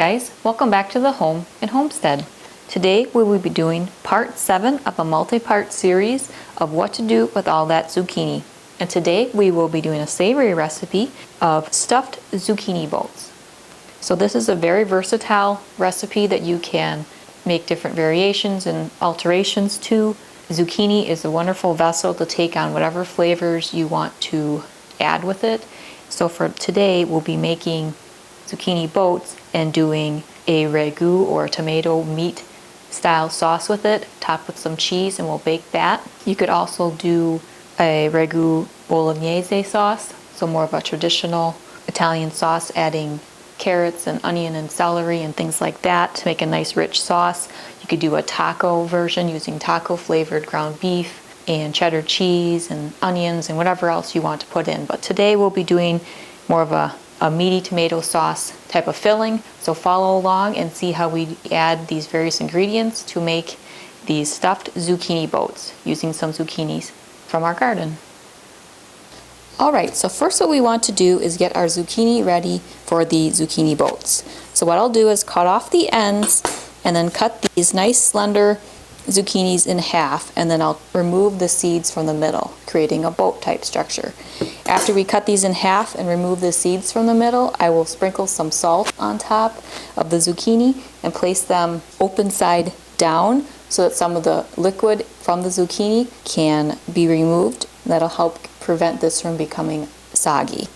guys, welcome back to the home and homestead. Today we will be doing part 7 of a multi-part series of what to do with all that zucchini. And today we will be doing a savory recipe of stuffed zucchini boats. So this is a very versatile recipe that you can make different variations and alterations to. Zucchini is a wonderful vessel to take on whatever flavors you want to add with it. So for today we'll be making zucchini boats and doing a ragu or tomato meat style sauce with it, topped with some cheese, and we'll bake that. You could also do a ragu bolognese sauce, so more of a traditional Italian sauce, adding carrots and onion and celery and things like that to make a nice rich sauce. You could do a taco version using taco flavored ground beef and cheddar cheese and onions and whatever else you want to put in. But today we'll be doing more of a meaty tomato sauce type of filling. So follow along and see how we add these various ingredients to make these stuffed zucchini boats using some zucchinis from our garden. Alright, so first what we want to do is get our zucchini ready for the zucchini boats. So what I'll do is cut off the ends and then cut these nice slender zucchinis in half, and then I'll remove the seeds from the middle, creating a boat type structure. After we cut these in half and remove the seeds from the middle, I will sprinkle some salt on top of the zucchini and place them open side down so that some of the liquid from the zucchini can be removed. That'll help prevent this from becoming soggy.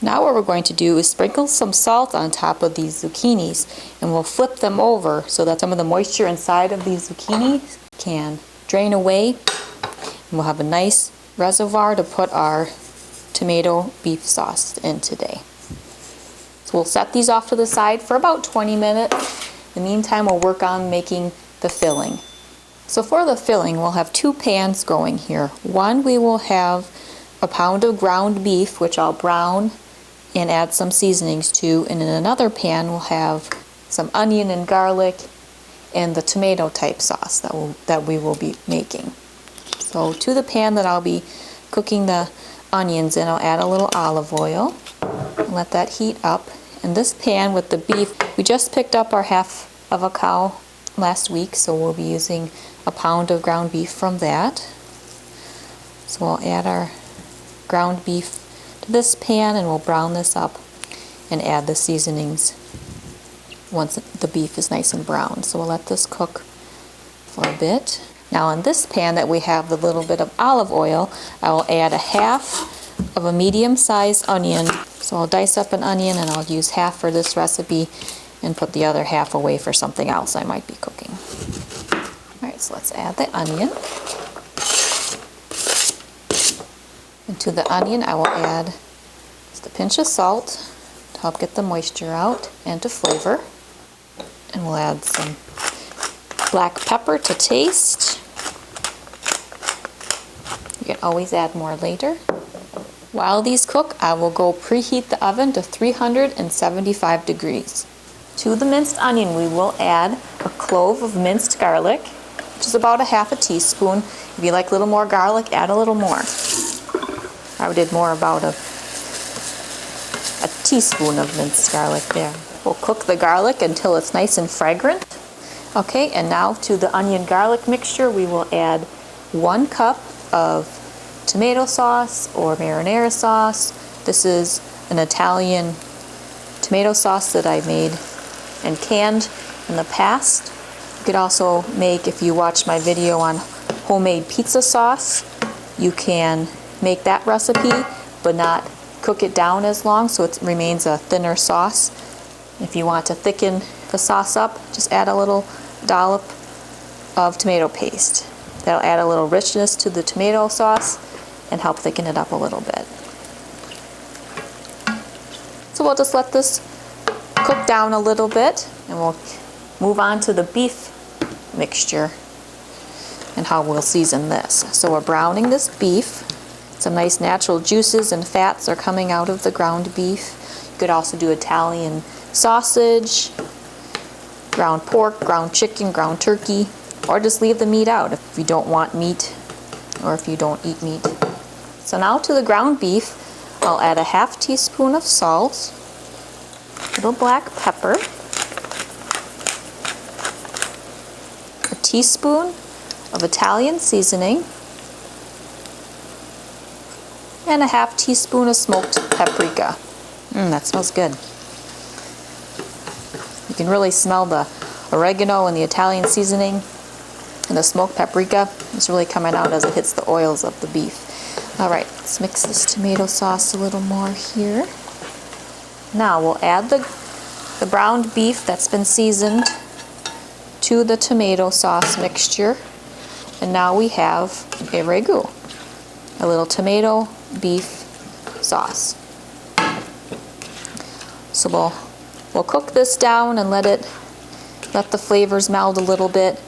Now what we're going to do is sprinkle some salt on top of these zucchinis, and we'll flip them over so that some of the moisture inside of these zucchinis can drain away, and we'll have a nice reservoir to put our tomato beef sauce in today. So we'll set these off to the side for about 20 minutes. In the meantime, we'll work on making the filling. So for the filling, we'll have 2 pans going here. One, we will have a pound of ground beef, which I'll brown and add some seasonings to, and in another pan we'll have some onion and garlic and the tomato type sauce that we will be making. So to the pan that I'll be cooking the onions in, I'll add a little olive oil and let that heat up. In this pan with the beef, we just picked up our half of a cow last week, so we'll be using a pound of ground beef from that. So we'll add our ground beef this pan and we'll brown this up and add the seasonings once the beef is nice and brown. So we'll let this cook for a bit. Now in this pan that we have the little bit of olive oil, I will add a half of a medium-sized onion. So I'll dice up an onion, and I'll use half for this recipe and put the other half away for something else I might be cooking. Alright, so let's add the onion. And to the onion I will add just a pinch of salt to help get the moisture out and to flavor. And we'll add some black pepper to taste. You can always add more later. While these cook, I will go preheat the oven to 375 degrees. To the minced onion we will add a clove of minced garlic, which is about a half a teaspoon. If you like a little more garlic, add a little more. I did more about a teaspoon of minced garlic there. We'll cook the garlic until it's nice and fragrant. Okay, and now to the onion garlic mixture we will add 1 cup of tomato sauce or marinara sauce. This is an Italian tomato sauce that I made and canned in the past. You could also make, if you watch my video on homemade pizza sauce, you can make that recipe but not cook it down as long so it remains a thinner sauce. If you want to thicken the sauce up, just add a little dollop of tomato paste. That'll add a little richness to the tomato sauce and help thicken it up a little bit. So we'll just let this cook down a little bit and we'll move on to the beef mixture and how we'll season this. So we're browning this beef. Some nice natural juices and fats are coming out of the ground beef. You could also do Italian sausage, ground pork, ground chicken, ground turkey, or just leave the meat out if you don't want meat or if you don't eat meat. So now to the ground beef, I'll add a half teaspoon of salt, a little black pepper, a teaspoon of Italian seasoning, and a half teaspoon of smoked paprika. That smells good. You can really smell the oregano and the Italian seasoning and the smoked paprika. It's really coming out as it hits the oils of the beef. All right, let's mix this tomato sauce a little more here. Now we'll add the browned beef that's been seasoned to the tomato sauce mixture. And now we have a ragu, a little tomato beef sauce. So we'll cook this down and let the flavors meld a little bit.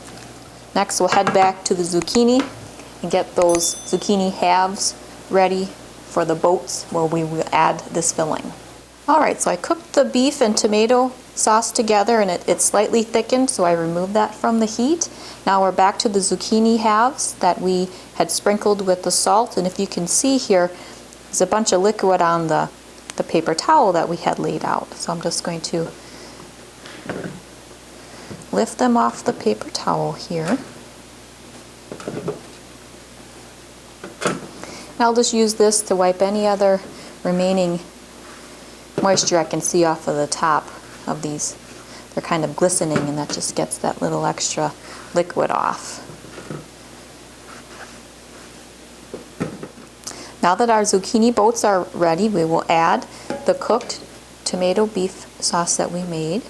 Next we'll head back to the zucchini and get those zucchini halves ready for the boats where we will add this filling. Alright, so I cooked the beef and tomato sauce together and it's slightly thickened, so I removed that from the heat. Now we're back to the zucchini halves that we had sprinkled with the salt, and if you can see here, there's a bunch of liquid on the paper towel that we had laid out. So I'm just going to lift them off the paper towel here. And I'll just use this to wipe any other remaining moisture I can see off of the top of these. They're kind of glistening and that just gets that little extra liquid off. Now that our zucchini boats are ready, we will add the cooked tomato beef sauce that we made.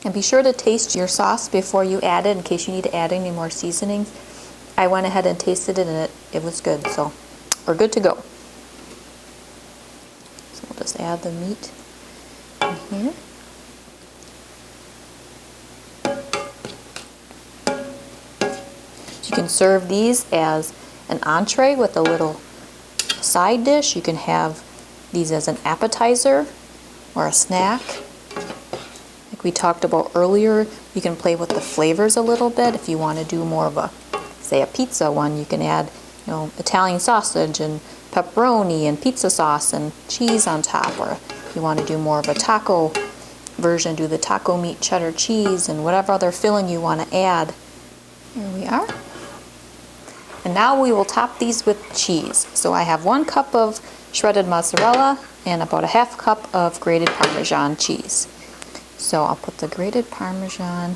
And be sure to taste your sauce before you add it in case you need to add any more seasonings. I went ahead and tasted it and it was good, so we're good to go. So we'll just add the meat in here. So you can serve these as an entree with a little side dish. You can have these as an appetizer or a snack. Like we talked about earlier, you can play with the flavors a little bit. If you want to do more of a, say, a pizza one, you can add, Italian sausage and pepperoni and pizza sauce and cheese on top. Or if you want to do more of a taco version, do the taco meat, cheddar cheese, and whatever other filling you want to add. Here we are. And now we will top these with cheese. So I have 1 cup of shredded mozzarella and about a half cup of grated Parmesan cheese. So I'll put the grated Parmesan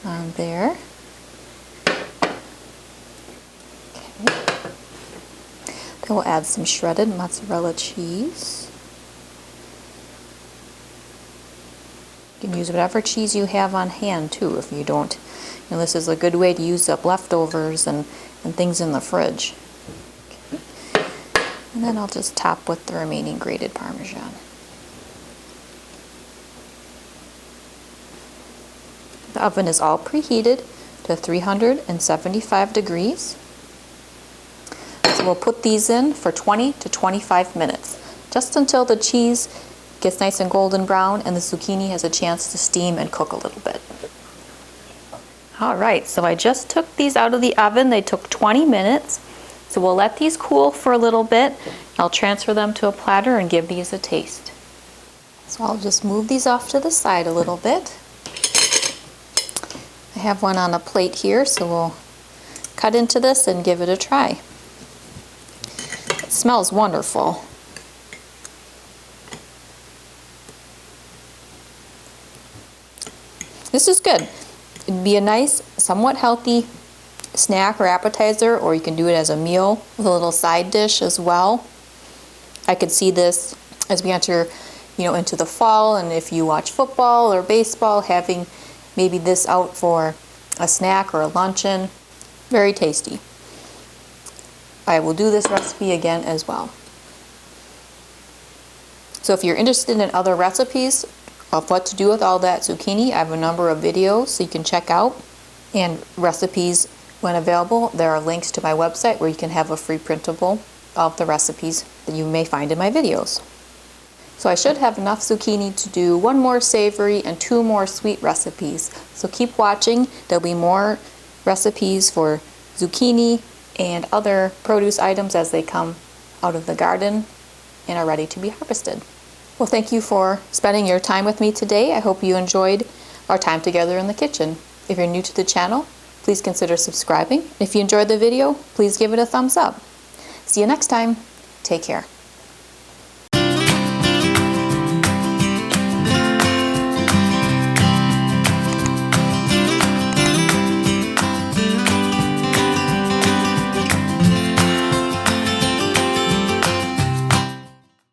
on there. Okay. Then we'll add some shredded mozzarella cheese. You can use whatever cheese you have on hand too if you don't. This is a good way to use up leftovers and things in the fridge. Okay. And then I'll just top with the remaining grated Parmesan. The oven is all preheated to 375 degrees. So we'll put these in for 20 to 25 minutes, just until the cheese gets nice and golden brown and the zucchini has a chance to steam and cook a little bit. Alright, so I just took these out of the oven. They took 20 minutes. So we'll let these cool for a little bit. I'll transfer them to a platter and give these a taste. So I'll just move these off to the side a little bit. I have one on a plate here, so we'll cut into this and give it a try. It smells wonderful. This is good. It'd be a nice, somewhat healthy snack or appetizer, or you can do it as a meal with a little side dish as well. I could see this as we enter, into the fall, and if you watch football or baseball, having maybe this out for a snack or a luncheon. Very tasty. I will do this recipe again as well. So if you're interested in other recipes of what to do with all that zucchini, I have a number of videos so you can check out, and recipes when available. There are links to my website where you can have a free printable of the recipes that you may find in my videos. So I should have enough zucchini to do 1 more savory and 2 more sweet recipes. So keep watching. There'll be more recipes for zucchini and other produce items as they come out of the garden and are ready to be harvested. Well, thank you for spending your time with me today. I hope you enjoyed our time together in the kitchen. If you're new to the channel, please consider subscribing. If you enjoyed the video, please give it a thumbs up. See you next time. Take care.